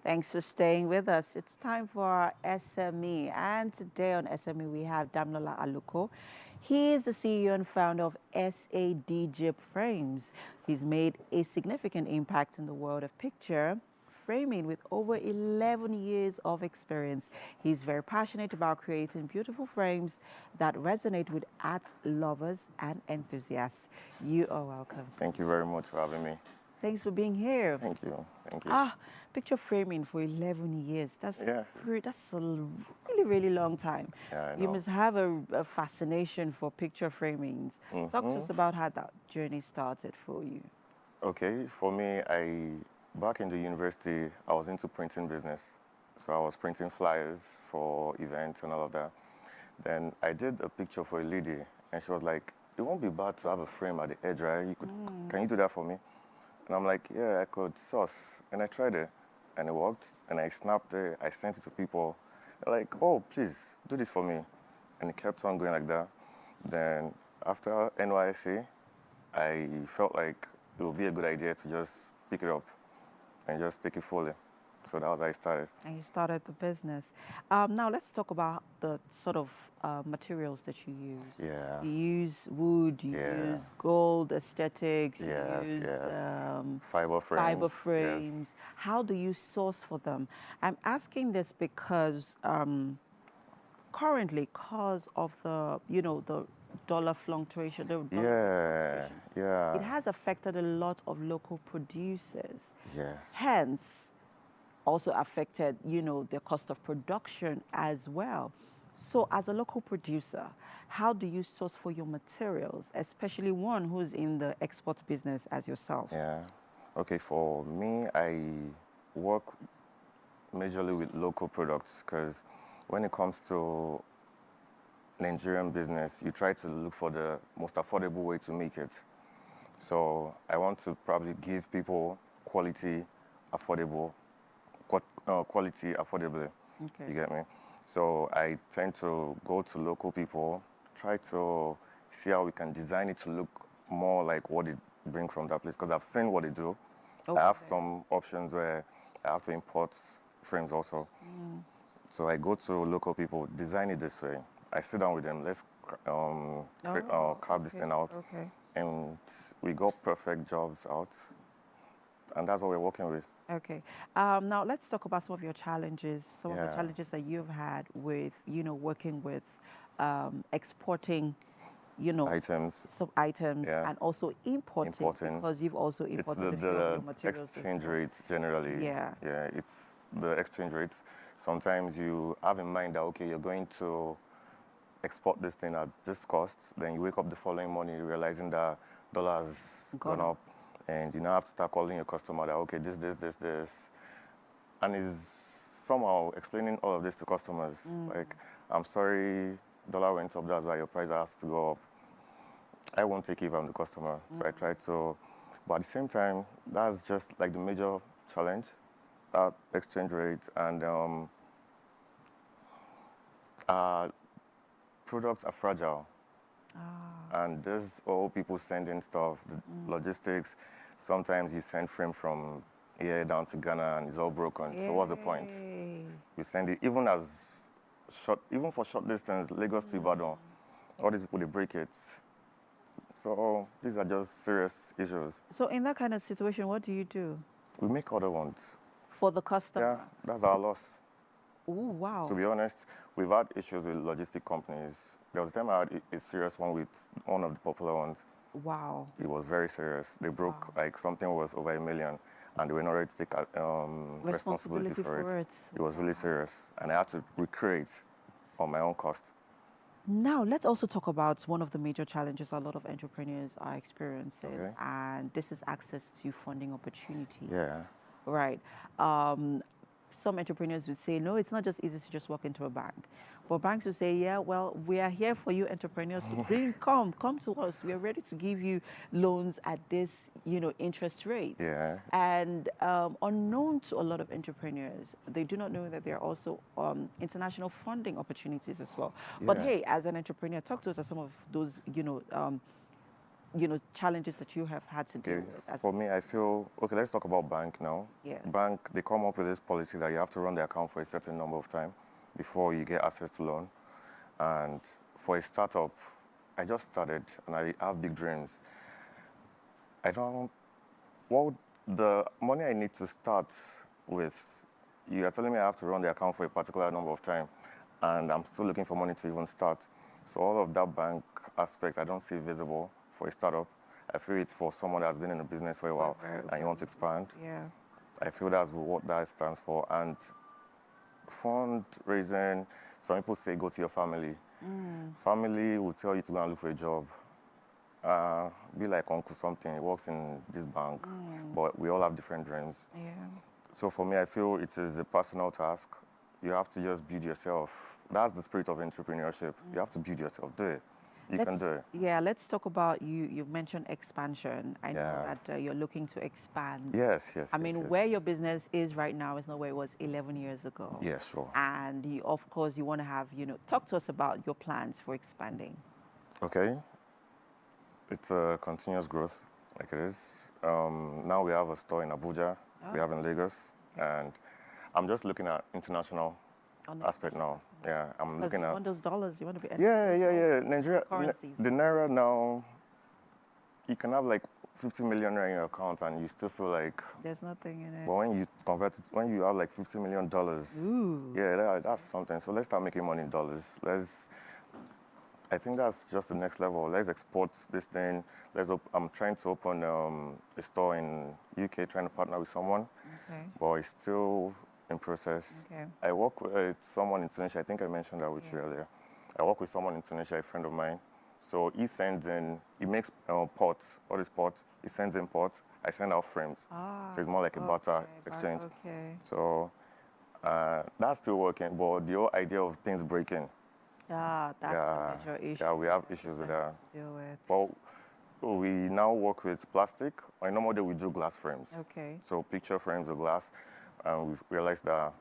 Thanks for staying with us. It's time for our SME. And today on SME, we have damilola Aluko. He is the CEO and founder of SADG Frames. He's made a significant impact in the world of picture framing with over 11 years of experience. He's very passionate about creating beautiful frames that resonate with art lovers and enthusiasts. You are welcome. Thank you very much for having me. Thanks for being here. Thank you. Thank you. Picture framing for 11 years. That's Yeah. that's a really, really long time. Yeah, I know. You must have a fascination for picture framings. Talk to us about how that journey started for you. Okay, for me, back in the university, I was into printing business. So I was printing flyers for events and all of that. Then I did a picture for a lady, and she was like, "It won't be bad to have a frame at the edge, right? Can you do that for me?" And I'm like, "Yeah, I could source." And I tried it, and it worked. And I snapped it. I sent it to people. They're like, "Oh, please do this for me." And it kept on going like that. Then after NYC, I felt like it would be a good idea to just pick it up and just take it fully. So that was how I started. And you started the business. Now let's talk about the sort of materials that you use. Yeah. You use wood, you Yeah. use gold aesthetics, Yes, you use yes. Fiber frames. fiber frames. Yes. How do you source for them? I'm asking this because currently, because of the, the dollar fluctuation, it has affected a lot of local producers. Yes. Hence, also affected, the cost of production as well. So as a local producer, how do you source for your materials, especially one who's in the export business as yourself? Yeah. Okay, for me, I work majorly with local products because when it comes to Nigerian business, you try to look for the most affordable way to make it. So I want to probably give people quality affordably. Okay. You get me? So I tend to go to local people, try to see how we can design it to look more like what they bring from that place. Because I've seen what they do. Okay. I have some options where I have to import frames also. So I go to local people, design it this way. I sit down with them, let's carve this thing out. Okay. And we got perfect jobs out. And that's what we're working with. Okay. Now let's talk about some of your challenges, some of the Yeah. challenges that you've had with, working with exporting, Items. some items Yeah. and also importing, because you've also imported It's a few of the your materials as exchange well. rates generally. Yeah. Yeah, it's the exchange rates. Sometimes you have in mind that, okay, you're going to export this thing at this cost. Then you wake up the following morning realizing that dollar has gone up. And you now have to start calling your customer that, okay, this. And is somehow explaining all of this to customers. Like, I'm sorry, dollar went up, that's why your price has to go up. I won't take it if I'm the customer. So I try to, but at the same time, that's just like the major challenge, that exchange rate. And products are fragile. And there's all people sending stuff, the logistics. Sometimes you send frame from here down to Ghana and it's all broken. So what's the point? You send it even for short distance, Lagos to Ibadan. All these people, they break it. So these are just serious issues. So in that kind of situation, what do you do? We make other ones. For the customer? Yeah, that's our loss. Oh, wow. To be honest, we've had issues with logistic companies. There was a time I had a serious one with one of the popular ones. Wow. It was very serious. They broke, like something was over $1 million, and they were not ready to take responsibility for it. It was really serious, and I had to recreate on my own cost. Now, let's also talk about one of the major challenges a lot of entrepreneurs are experiencing, and this is access to funding opportunities. Yeah. Right. Some entrepreneurs would say, no, it's not just easy to just walk into a bank. But banks will say, yeah, well, we are here for you entrepreneurs. Come to us. We are ready to give you loans at this, interest rate. Yeah. And unknown to a lot of entrepreneurs, they do not know that there are also international funding opportunities as well. Yeah. But hey, as an entrepreneur, talk to us about some of those, challenges that you have had to deal Okay. with? For me, I feel, okay, let's talk about bank now. Yes. Bank, they come up with this policy that you have to run the account for a certain number of time before you get access to loan. And for a startup, I just started and I have big dreams. I don't, well, the money I need to start with, you are telling me I have to run the account for a particular number of time, and I'm still looking for money to even start. So all of that bank aspect, I don't see visible for a startup. I feel it's for someone that's been in the business for a while and you want to expand. Yeah. I feel that's what that stands for. And fundraising, some people say go to your family. Family will tell you to go and look for a job. Be like uncle something, he works in this bank, but we all have different dreams. Yeah. So for me, I feel it is a personal task. You have to just build yourself. That's the spirit of entrepreneurship. You have to build yourself. Do it. You can do it. Yeah, let's talk about you mentioned expansion. I know Yeah. that you're looking to expand. Yes, yes. I yes, mean, yes, where yes. your business is right now is not where it was 11 years ago. Yeah, sure. And you, of course, you want to have, talk to us about your plans for expanding. Okay. It's a continuous growth, like it is. Now we have a store in Abuja, we have in Lagos, and I'm just looking at international aspect now. Yeah, I'm looking You at. want those dollars, you want to be. Yeah. Nigeria, Currencies. the naira now, you can have like 50 million naira in your account and you still feel like. There's nothing in it. But when you convert it, when you have like $50 million, Ooh. yeah, that's something. So let's start making money in dollars. I think that's just the next level. Let's export this thing. I'm trying to open a store in UK, trying to partner with someone, Okay. but it's still in process. Okay. I work with someone in Tunisia. I think I mentioned that with you earlier. I work with someone in Tunisia, a friend of mine. So he sends in, he makes pots, all these pots. He sends in pots. I send out frames. So it's more like a barter exchange. Okay. So that's still working, but the whole idea of things breaking. Yeah, that's a major issue. Yeah, we have issues with that. to deal with. But we now work with plastic. On a normal day, we do glass frames. Okay. So picture frames of glass. And we've realized that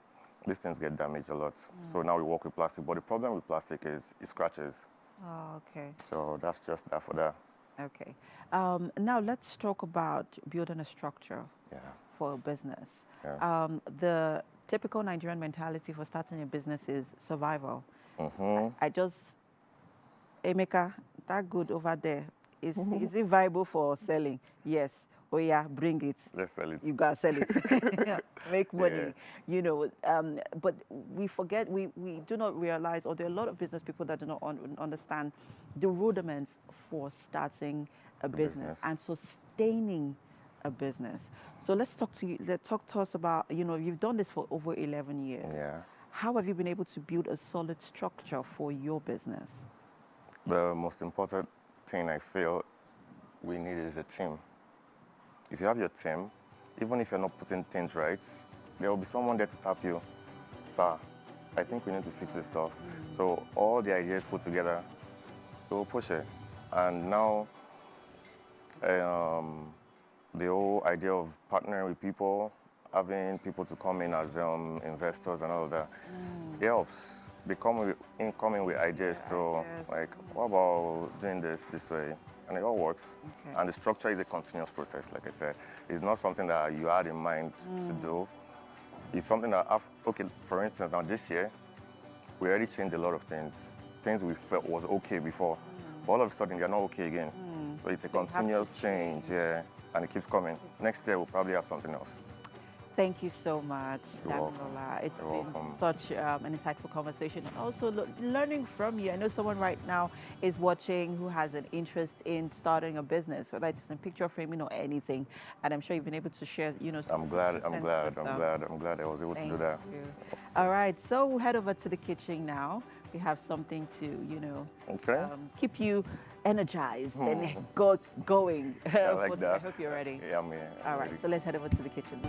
these things get damaged a lot. So now we work with plastic. But the problem with plastic is it scratches. Oh, okay. So that's just that for that. Okay. Now let's talk about building a structure for a business. Yeah. The typical Nigerian mentality for starting a business is survival. I just, Emeka, that good over there, is it viable for selling? Yes. Oh yeah, bring it. Let's sell it. You gotta sell it. Make money. But we forget, we do not realize, or there are a lot of business people that do not understand the rudiments for starting a business and sustaining a business. So let's talk to us about, you've done this for over 11 years. Yeah. How have you been able to build a solid structure for your business? The most important thing I feel we need is a team. If you have your team, even if you're not putting things right, there will be someone there to tap you. Sir, I think we need to fix this stuff. So all the ideas put together, we'll push it. And now, the whole idea of partnering with people, having people to come in as investors and all of that, it helps. They come in with ideas to, like, what about doing this way? And it all works. Okay. And the structure is a continuous process, like I said. It's not something that you had in mind to do. It's something that, for instance, now this year, we already changed a lot of things. Things we felt was okay before, but all of a sudden they're not okay again. So it's a continuous change, and it keeps coming. Next year, we'll probably have something else. Thank you so much, You're welcome. Damilola. It's You're been welcome. such an insightful conversation, and also learning from you. I know someone right now is watching who has an interest in starting a business, whether it's in picture framing or anything. And I'm sure you've been able to share, some I'm glad I was able to do that. Thank you. All right, so we'll head over to the kitchen now. We have something to, keep you energized and going. I like that. I hope you're ready. Yeah, I'm here. All right, so let's head over to the kitchen.